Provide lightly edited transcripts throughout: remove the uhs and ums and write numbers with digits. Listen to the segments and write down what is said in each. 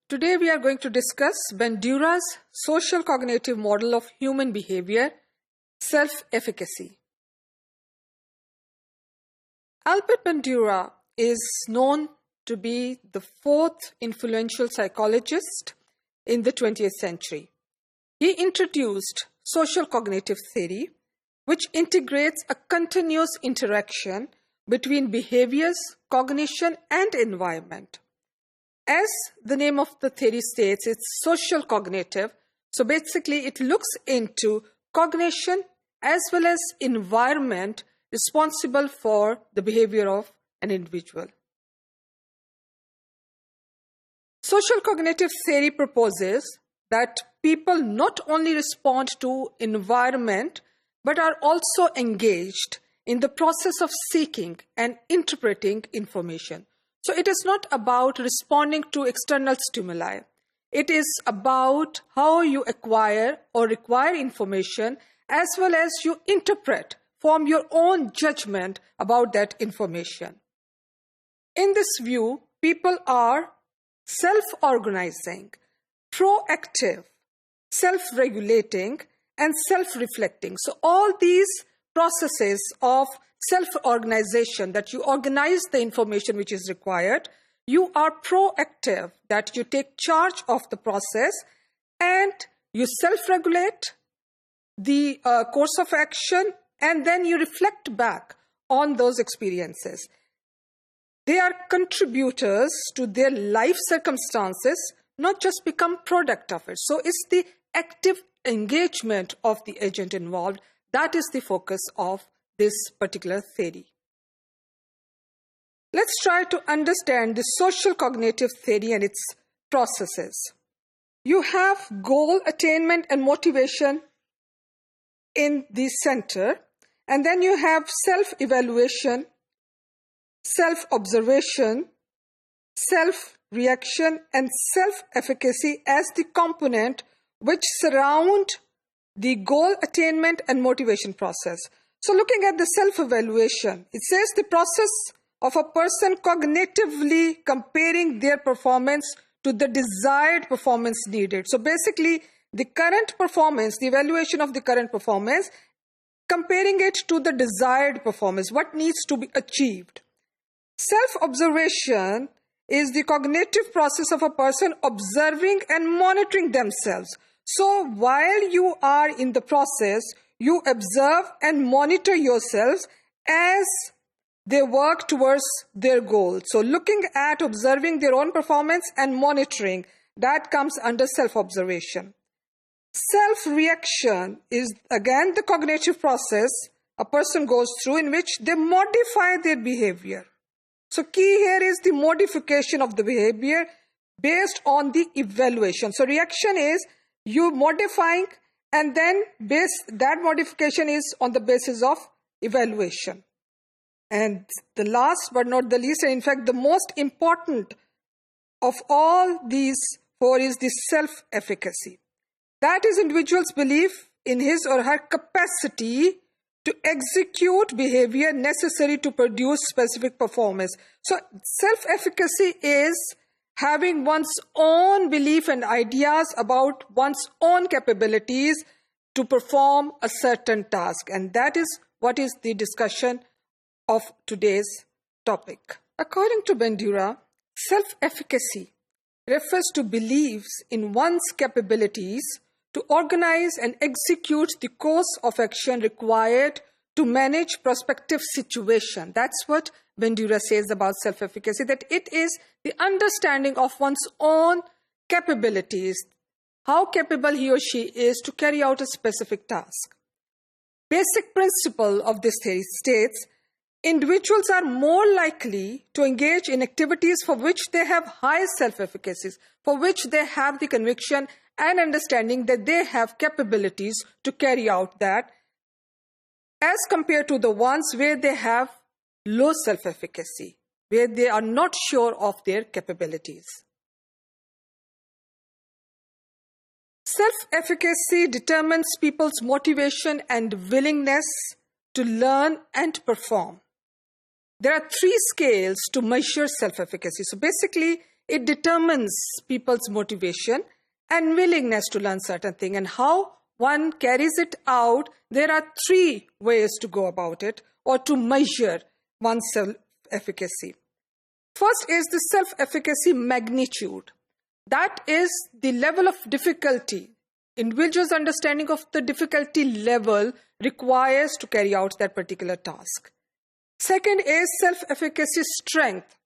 Today we are going to discuss Bandura's social cognitive model of human behavior, self-efficacy. Albert Bandura is known to be the fourth influential psychologist in the 20th century. He introduced social cognitive theory, which integrates a continuous interaction between behaviors, cognition, and environment. As the name of the theory states, it's social cognitive. So basically, it looks into cognition as well as environment responsible for the behavior of an individual. Social cognitive theory proposes that people not only respond to environment, but are also engaged in the process of seeking and interpreting information. So it is not about responding to external stimuli. It is about how you acquire or require information as well as you interpret, form your own judgment about that information. In this view, people are self-organizing, proactive, self-regulating, and self-reflecting. So all these processes of self-organization, that you organize the information which is required, you are proactive, that you take charge of the process, and you self-regulate the course of action, and then you reflect back on those experiences. They are contributors to their life circumstances, not just become product of it. So it's the active engagement of the agent involved. That is the focus of this particular theory. Let's try to understand the social cognitive theory and its processes. You have goal attainment and motivation in the center, and then you have self-evaluation, self-observation, self-reaction, and self-efficacy as the component which surround the goal attainment and motivation process. So looking at the self-evaluation, it says the process of a person cognitively comparing their performance to the desired performance needed. So basically, the current performance, the evaluation of the current performance, comparing it to the desired performance, what needs to be achieved. Self-observation is the cognitive process of a person observing and monitoring themselves. So while you are in the process, you observe and monitor yourselves as they work towards their goal. So looking at observing their own performance and monitoring, that comes under self-observation. Self-reaction is again the cognitive process a person goes through in which they modify their behavior. So key here is the modification of the behavior based on the evaluation. So reaction is you modifying, and then that modification is on the basis of evaluation. And the last but not the least, and in fact the most important of all these four, is the self-efficacy. That is individual's belief in his or her capacity to execute behavior necessary to produce specific performance. So self-efficacy is having one's own belief and ideas about one's own capabilities to perform a certain task. And that is what is the discussion of today's topic. According to Bandura, self-efficacy refers to beliefs in one's capabilities to organize and execute the course of action required to manage prospective situation. That's what Bandura says about self-efficacy, that it is the understanding of one's own capabilities, how capable he or she is to carry out a specific task. Basic principle of this theory states, individuals are more likely to engage in activities for which they have high self-efficacy, for which they have the conviction and understanding that they have capabilities to carry out that, as compared to the ones where they have low self-efficacy, where they are not sure of their capabilities. Self-efficacy determines people's motivation and willingness to learn and perform. There are three scales to measure self-efficacy. So basically, It determines people's motivation and willingness to learn certain things, and how one carries it out. There are 3 ways to go about it or to measure one's self-efficacy. First is the self-efficacy magnitude. That is the level of difficulty. Individual's understanding of the difficulty level requires to carry out that particular task. Second is self-efficacy strength.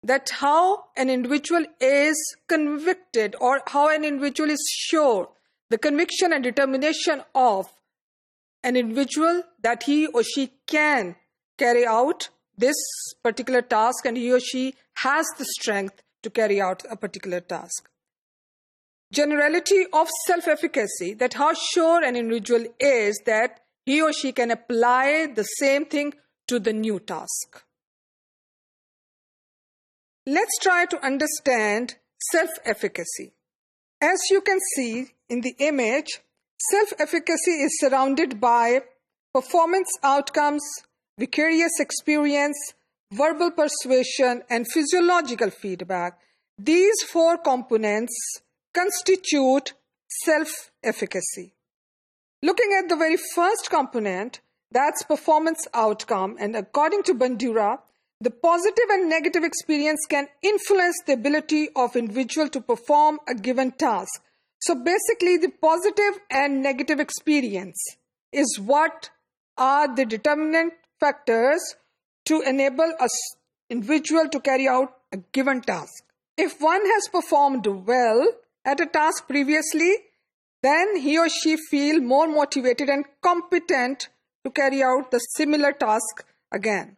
That how an individual is convicted or how an individual is sure, the conviction and determination of an individual that he or she can carry out this particular task and he or she has the strength to carry out a particular task. Generality of self-efficacy, that how sure an individual is that he or she can apply the same thing to the new task. Let's try to understand self-efficacy. As you can see in the image, self-efficacy is surrounded by performance outcomes, vicarious experience, verbal persuasion, and physiological feedback. These 4 components constitute self-efficacy. Looking at the very first component, that's performance outcome, and according to Bandura, the positive and negative experience can influence the ability of individual to perform a given task. So basically, the positive and negative experience is what are the determinant factors to enable an individual to carry out a given task. If one has performed well at a task previously, then he or she feel more motivated and competent to carry out the similar task again.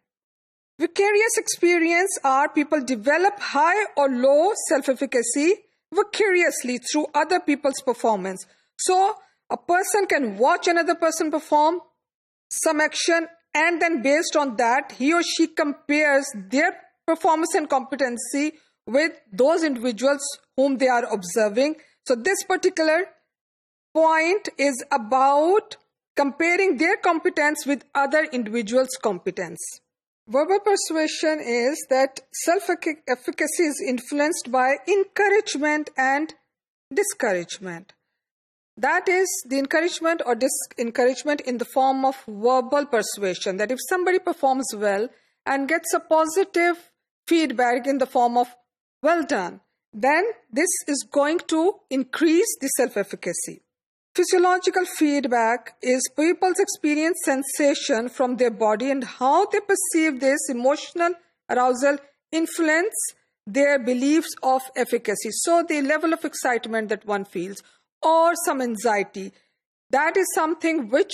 Vicarious experience are people develop high or low self-efficacy vicariously through other people's performance. So a person can watch another person perform some action, and then based on that, he or she compares their performance and competency with those individuals whom they are observing. So this particular point is about comparing their competence with other individuals' competence. Verbal persuasion is that self-efficacy is influenced by encouragement and discouragement. That is the encouragement or discouragement in the form of verbal persuasion. That if somebody performs well and gets a positive feedback in the form of well done, then this is going to increase the self-efficacy. Physiological feedback is people's experience sensation from their body and how they perceive this emotional arousal influence their beliefs of efficacy. So the level of excitement that one feels or some anxiety, that is something which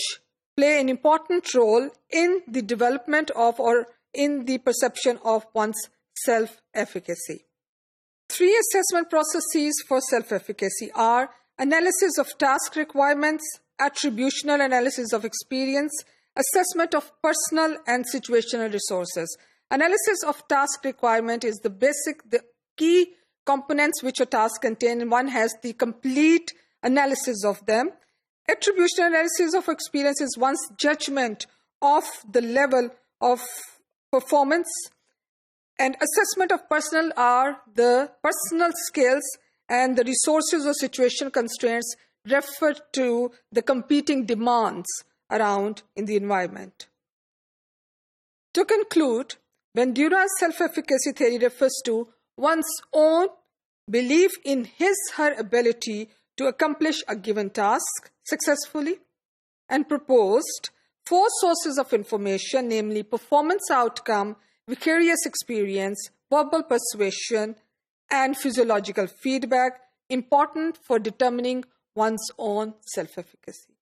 play an important role in the development of or in the perception of one's self-efficacy. 3 assessment processes for self-efficacy are analysis of task requirements, attributional analysis of experience, assessment of personal and situational resources. Analysis of task requirement is the key components which a task contains. One has the complete analysis of them. Attributional analysis of experience is one's judgment of the level of performance. And assessment of personal are the personal skills and the resources or situation constraints refer to the competing demands around in the environment. To conclude, Bandura's self-efficacy theory refers to one's own belief in his/her ability to accomplish a given task successfully and proposed 4 sources of information, namely performance outcome, vicarious experience, verbal persuasion, and physiological feedback, important for determining one's own self-efficacy.